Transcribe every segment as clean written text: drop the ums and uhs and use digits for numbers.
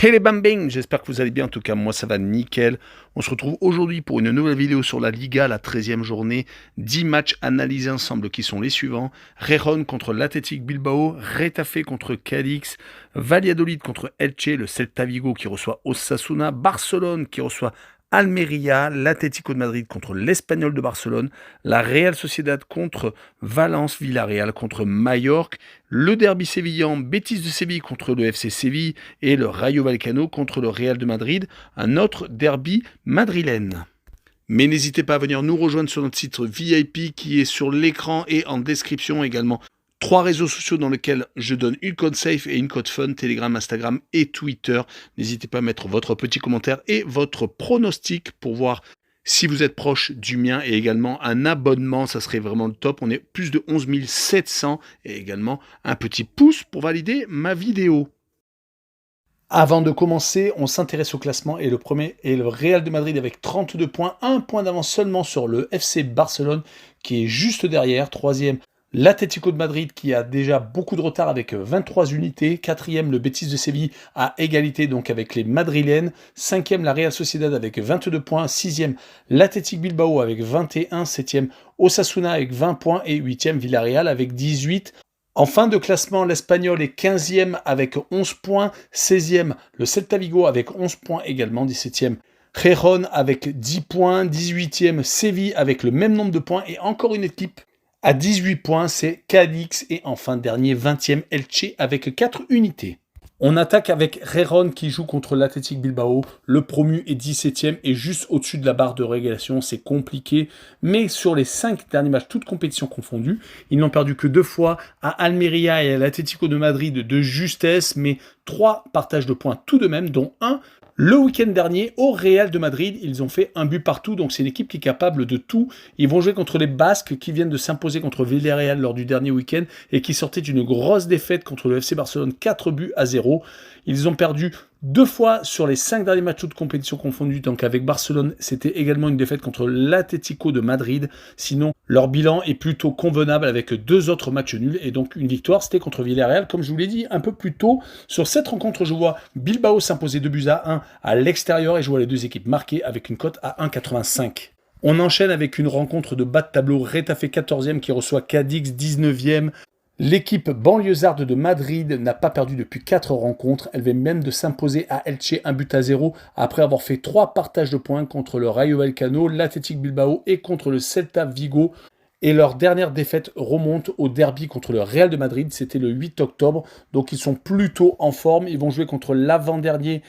Hey les bambing, j'espère que vous allez bien, en tout cas moi ça va nickel. On se retrouve aujourd'hui pour une nouvelle vidéo sur la Liga, la 13e journée. 10 matchs analysés ensemble qui sont les suivants. Gijón contre l'Athletic Bilbao, Getafe contre Cadix, Valladolid contre Elche, le Celta Vigo qui reçoit Osasuna, Barcelone qui reçoit Almeria, l'Atlético de Madrid contre l'Espagnol de Barcelone, la Real Sociedad contre Valence, Villarreal contre Majorque, le derby sévillan, Betis de Séville contre le FC Séville et le Rayo Vallecano contre le Real de Madrid, un autre derby madrilène. Mais n'hésitez pas à venir nous rejoindre sur notre site VIP qui est sur l'écran et en description également. 3 réseaux sociaux dans lesquels je donne une code safe et une code fun, Telegram, Instagram et Twitter. N'hésitez pas à mettre votre petit commentaire et votre pronostic pour voir si vous êtes proche du mien et également un abonnement, ça serait vraiment le top. On est plus de 11 700 et également un petit pouce pour valider ma vidéo. Avant de commencer, on s'intéresse au classement et le premier est le Real de Madrid avec 32 points, 1 point d'avance seulement sur le FC Barcelone qui est juste derrière, 3e. L'Atlético de Madrid qui a déjà beaucoup de retard avec 23 unités, 4e le Betis de Séville à égalité donc avec les Madrilènes, 5e la Real Sociedad avec 22 points, 6e l'Athletic Bilbao avec 21, 7e Osasuna avec 20 points et 8e Villarreal avec 18. En fin de classement, l'Espagnol est 15e avec 11 points, 16e le Celta Vigo avec 11 points également, 17e Gijón avec 10 points, 18e Séville avec le même nombre de points et encore une équipe à 18 points, c'est Cadix et enfin dernier 20e Elche avec 4 unités. On attaque avec Gijón qui joue contre l'Athletic Bilbao. Le promu est 17e et juste au-dessus de la barre de relégation. C'est compliqué. Mais sur les 5 derniers matchs, toutes compétitions confondues, ils n'ont perdu que 2 fois à Almeria et à l'Atlético de Madrid de justesse, mais 3 partages de points tout de même, dont un le week-end dernier, au Real de Madrid, ils ont fait un but partout, donc c'est une équipe qui est capable de tout. Ils vont jouer contre les Basques qui viennent de s'imposer contre Villarreal lors du dernier week-end et qui sortaient d'une grosse défaite contre le FC Barcelone, 4-0. Ils ont perdu 2 fois sur les 5 derniers matchs de compétition confondus, donc avec Barcelone, c'était également une défaite contre l'Atlético de Madrid. Sinon, leur bilan est plutôt convenable avec 2 autres matchs nuls et donc une victoire, c'était contre Villarreal, comme je vous l'ai dit un peu plus tôt. Sur cette rencontre, je vois Bilbao s'imposer 2-1 à l'extérieur et je vois les deux équipes marquées avec une cote à 1,85. On enchaîne avec une rencontre de bas de tableau, Getafe 14e qui reçoit Cadix 19e. L'équipe banlieusarde de Madrid n'a pas perdu depuis 4 rencontres. Elle vient même de s'imposer à Elche 1-0 après avoir fait 3 partages de points contre le Rayo Vallecano, l'Athletic Bilbao et contre le Celta Vigo. Et leur dernière défaite remonte au derby contre le Real de Madrid. C'était le 8 octobre. Donc ils sont plutôt en forme. Ils vont jouer contre l'avant-dernier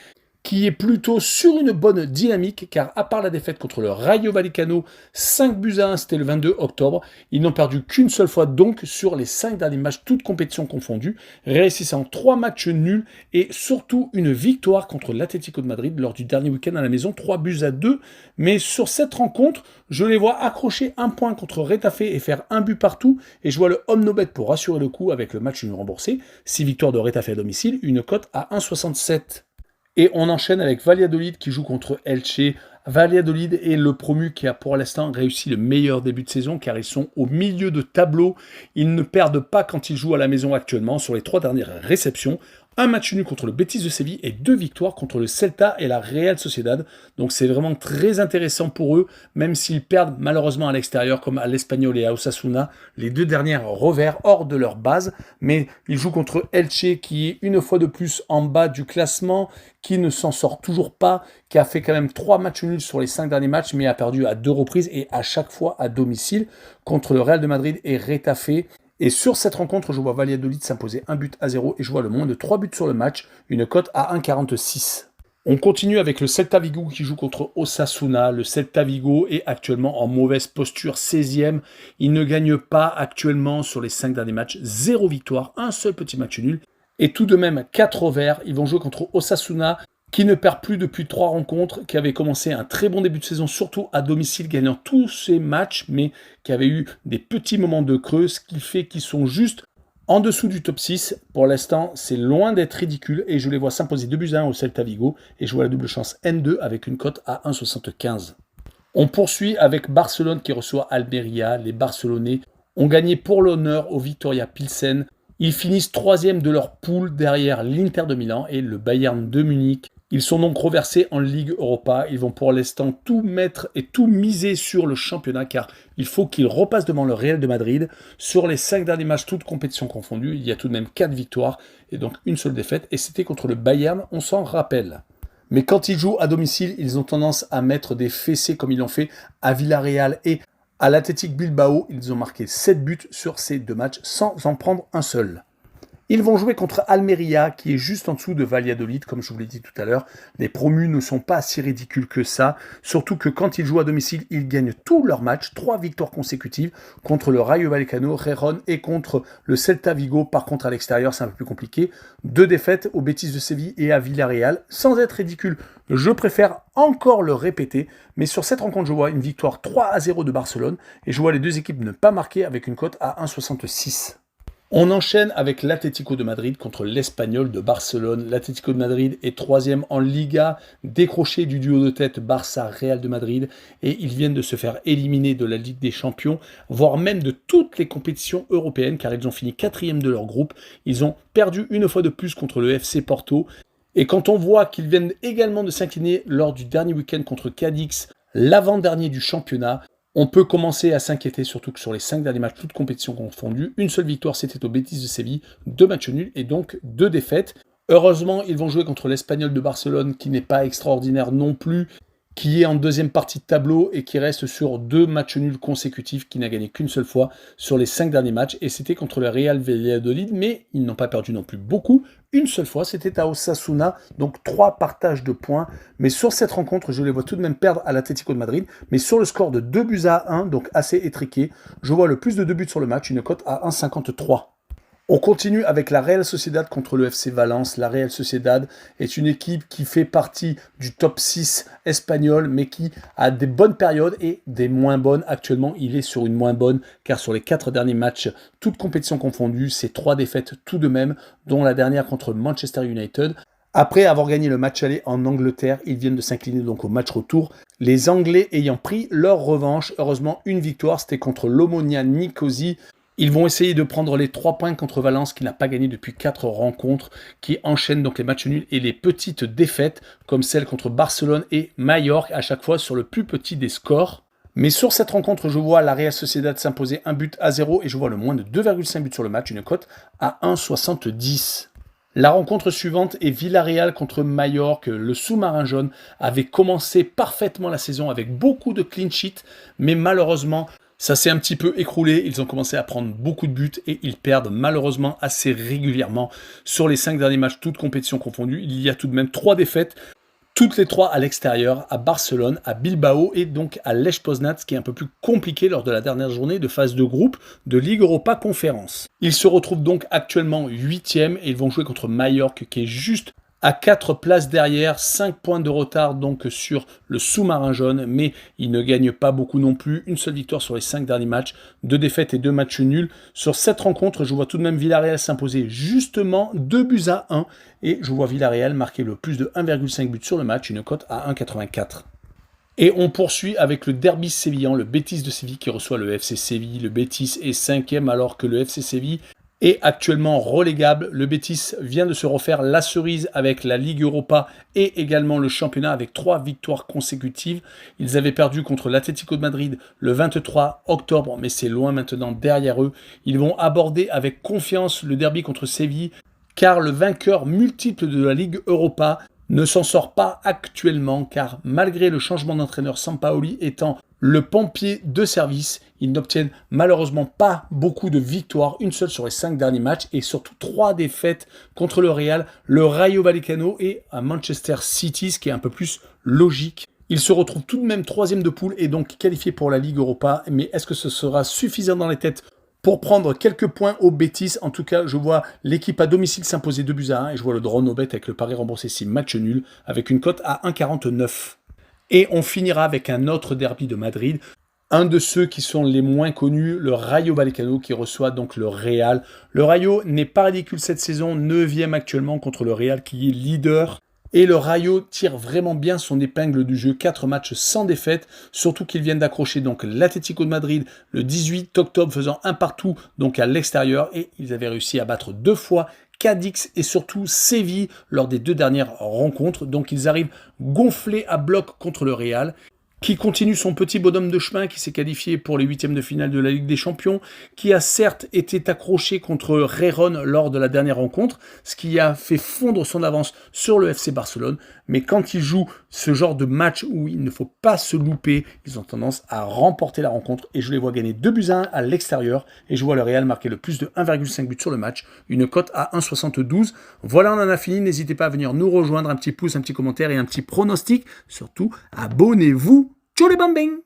qui est plutôt sur une bonne dynamique, car à part la défaite contre le Rayo Vallecano, 5-1, c'était le 22 octobre, ils n'ont perdu qu'une seule fois donc sur les 5 derniers matchs, toutes compétitions confondues, réussissant 3 matchs nuls et surtout une victoire contre l'Atlético de Madrid lors du dernier week-end à la maison, 3-2. Mais sur cette rencontre, je les vois accrocher 1 point contre Getafe et faire 1 but partout, et je vois le home no bet pour rassurer le coup avec le match nul remboursé, 6 victoires de Getafe à domicile, une cote à 1,67. Et on enchaîne avec Valladolid qui joue contre Elche. Valladolid est le promu qui a pour l'instant réussi le meilleur début de saison car ils sont au milieu de tableau. Ils ne perdent pas quand ils jouent à la maison actuellement sur les 3 dernières réceptions. Un match nul contre le Betis de Séville et 2 victoires contre le Celta et la Real Sociedad. Donc c'est vraiment très intéressant pour eux, même s'ils perdent malheureusement à l'extérieur comme à l'Espagnol et à Osasuna, les 2 dernières revers hors de leur base. Mais ils jouent contre Elche qui est une fois de plus en bas du classement, qui ne s'en sort toujours pas, qui a fait quand même 3 matchs nuls sur les 5 derniers matchs, mais a perdu à 2 reprises et à chaque fois à domicile contre le Real de Madrid et Getafe. Et sur cette rencontre, je vois Valladolid s'imposer 1-0 et je vois le moins de 3 buts sur le match, une cote à 1,46. On continue avec le Celta Vigo qui joue contre Osasuna. Le Celta Vigo est actuellement en mauvaise posture, 16e. Il ne gagne pas actuellement sur les 5 derniers matchs, 0 victoire, un seul petit match nul. Et tout de même 4 revers. Ils vont jouer contre Osasuna qui ne perd plus depuis 3 rencontres, qui avait commencé un très bon début de saison, surtout à domicile, gagnant tous ses matchs, mais qui avait eu des petits moments de creux, ce qui fait qu'ils sont juste en dessous du top 6. Pour l'instant, c'est loin d'être ridicule, et je les vois s'imposer 2-1 au Celta Vigo, et je vois la double chance N2 avec une cote à 1,75. On poursuit avec Barcelone qui reçoit Almeria. Les Barcelonais ont gagné pour l'honneur au Viktoria Pilsen. Ils finissent troisième de leur poule derrière l'Inter de Milan et le Bayern de Munich. Ils sont donc reversés en Ligue Europa. Ils vont pour l'instant tout mettre et tout miser sur le championnat car il faut qu'ils repassent devant le Real de Madrid. Sur les 5 derniers matchs, toutes compétitions confondues, il y a tout de même 4 victoires et donc une seule défaite. Et c'était contre le Bayern, on s'en rappelle. Mais quand ils jouent à domicile, ils ont tendance à mettre des fessées comme ils l'ont fait à Villarreal et à l'Athletic Bilbao. Ils ont marqué 7 buts sur ces 2 matchs sans en prendre un seul. Ils vont jouer contre Almeria, qui est juste en dessous de Valladolid, comme je vous l'ai dit tout à l'heure. Les promus ne sont pas si ridicules que ça, surtout que quand ils jouent à domicile, ils gagnent tous leurs matchs, 3 victoires consécutives contre le Rayo Vallecano, Gijón et contre le Celta Vigo. Par contre, à l'extérieur, c'est un peu plus compliqué. 2 défaites au Betis de Séville et à Villarreal, sans être ridicule. Je préfère encore le répéter, mais sur cette rencontre, je vois une victoire 3-0 de Barcelone et je vois les deux équipes ne pas marquer avec une cote à 1,66. On enchaîne avec l'Atlético de Madrid contre l'Espagnol de Barcelone. L'Atlético de Madrid est troisième en Liga, décroché du duo de tête Barça-Real de Madrid, et ils viennent de se faire éliminer de la Ligue des Champions, voire même de toutes les compétitions européennes, car ils ont fini quatrième de leur groupe. Ils ont perdu une fois de plus contre le FC Porto, et quand on voit qu'ils viennent également de s'incliner lors du dernier week-end contre Cadix, l'avant-dernier du championnat, on peut commencer à s'inquiéter, surtout que sur les 5 derniers matchs, toutes compétitions confondues, une seule victoire, c'était au Betis de Séville, 2 matchs nuls et donc 2 défaites. Heureusement, ils vont jouer contre l'Espagnol de Barcelone, qui n'est pas extraordinaire non plus, qui est en deuxième partie de tableau et qui reste sur 2 matchs nuls consécutifs, qui n'a gagné qu'une seule fois sur les 5 derniers matchs, et c'était contre le Real Valladolid, mais ils n'ont pas perdu non plus beaucoup. Une seule fois, c'était à Osasuna, donc 3 partages de points. Mais sur cette rencontre, je les vois tout de même perdre à l'Atlético de Madrid, mais sur le score de 2-1, donc assez étriqué, je vois le plus de 2 buts sur le match, une cote à 1,53. On continue avec la Real Sociedad contre le FC Valence. La Real Sociedad est une équipe qui fait partie du top 6 espagnol, mais qui a des bonnes périodes et des moins bonnes. Actuellement, il est sur une moins bonne, car sur les 4 derniers matchs, toutes compétitions confondues, c'est 3 défaites tout de même, dont la dernière contre Manchester United. Après avoir gagné le match aller en Angleterre, ils viennent de s'incliner donc au match retour. Les Anglais ayant pris leur revanche, heureusement une victoire, c'était contre l'Omonia Nicosie. Ils vont essayer de prendre les 3 points contre Valence qui n'a pas gagné depuis 4 rencontres, qui enchaîne donc les matchs nuls et les petites défaites comme celle contre Barcelone et Majorque, à chaque fois sur le plus petit des scores. Mais sur cette rencontre, je vois la Real Sociedad s'imposer 1-0 et je vois le moins de 2,5 buts sur le match, une cote à 1,70. La rencontre suivante est Villarreal contre Majorque. Le sous-marin jaune avait commencé parfaitement la saison avec beaucoup de clean sheet, mais malheureusement, ça s'est un petit peu écroulé, ils ont commencé à prendre beaucoup de buts et ils perdent malheureusement assez régulièrement. Sur les 5 derniers matchs, toutes compétitions confondues, il y a tout de même 3 défaites, toutes les 3 à l'extérieur, à Barcelone, à Bilbao et donc à Lech Poznań, ce qui est un peu plus compliqué lors de la dernière journée de phase de groupe de Ligue Europa Conférence. Ils se retrouvent donc actuellement 8e et ils vont jouer contre Majorque qui est juste à 4 places derrière, 5 points de retard donc sur le sous-marin jaune, mais il ne gagne pas beaucoup non plus. Une seule victoire sur les 5 derniers matchs, 2 défaites et 2 matchs nuls. Sur cette rencontre, je vois tout de même Villarreal s'imposer justement 2-1 et je vois Villarreal marquer le plus de 1,5 but sur le match, une cote à 1,84. Et on poursuit avec le derby sévillan, le Betis de Séville qui reçoit le FC Séville. Le Betis est 5e alors que le FC Séville est actuellement relégable. Le Betis vient de se refaire la cerise avec la Ligue Europa et également le championnat avec 3 victoires consécutives. Ils avaient perdu contre l'Atlético de Madrid le 23 octobre, mais c'est loin maintenant derrière eux. Ils vont aborder avec confiance le derby contre Séville, car le vainqueur multiple de la Ligue Europa ne s'en sort pas actuellement, car malgré le changement d'entraîneur, Sampaoli étant le pompier de service, ils n'obtiennent malheureusement pas beaucoup de victoires, une seule sur les 5 derniers matchs et surtout 3 défaites contre le Real, le Rayo Vallecano et à Manchester City, ce qui est un peu plus logique. Ils se retrouvent tout de même 3e de poule et donc qualifiés pour la Ligue Europa, mais est-ce que ce sera suffisant dans les têtes pour prendre quelques points au Betis? En tout cas, je vois l'équipe à domicile s'imposer 2-1 et je vois le draw no bet avec le pari remboursé 6 match nul avec une cote à 1,49. Et on finira avec un autre derby de Madrid, un de ceux qui sont les moins connus, le Rayo Vallecano qui reçoit donc le Real. Le Rayo n'est pas ridicule cette saison, 9e actuellement contre le Real qui est leader. Et le Rayo tire vraiment bien son épingle du jeu, 4 matchs sans défaite, surtout qu'ils viennent d'accrocher donc l'Atlético de Madrid le 18 octobre, faisant un partout donc à l'extérieur, et ils avaient réussi à battre 2 fois Cadix et surtout Séville lors des 2 dernières rencontres. Donc ils arrivent gonflés à bloc contre le Real, qui continue son petit bonhomme de chemin, qui s'est qualifié pour les 8e de finale de la Ligue des Champions, qui a certes été accroché contre Gérone lors de la dernière rencontre, ce qui a fait fondre son avance sur le FC Barcelone, mais quand ils jouent ce genre de match où il ne faut pas se louper, ils ont tendance à remporter la rencontre, et je les vois gagner 2-1 à l'extérieur, et je vois le Real marquer le plus de 1,5 but sur le match, une cote à 1,72. Voilà, on en a fini, n'hésitez pas à venir nous rejoindre, un petit pouce, un petit commentaire et un petit pronostic, surtout abonnez-vous. Ciao les bambins!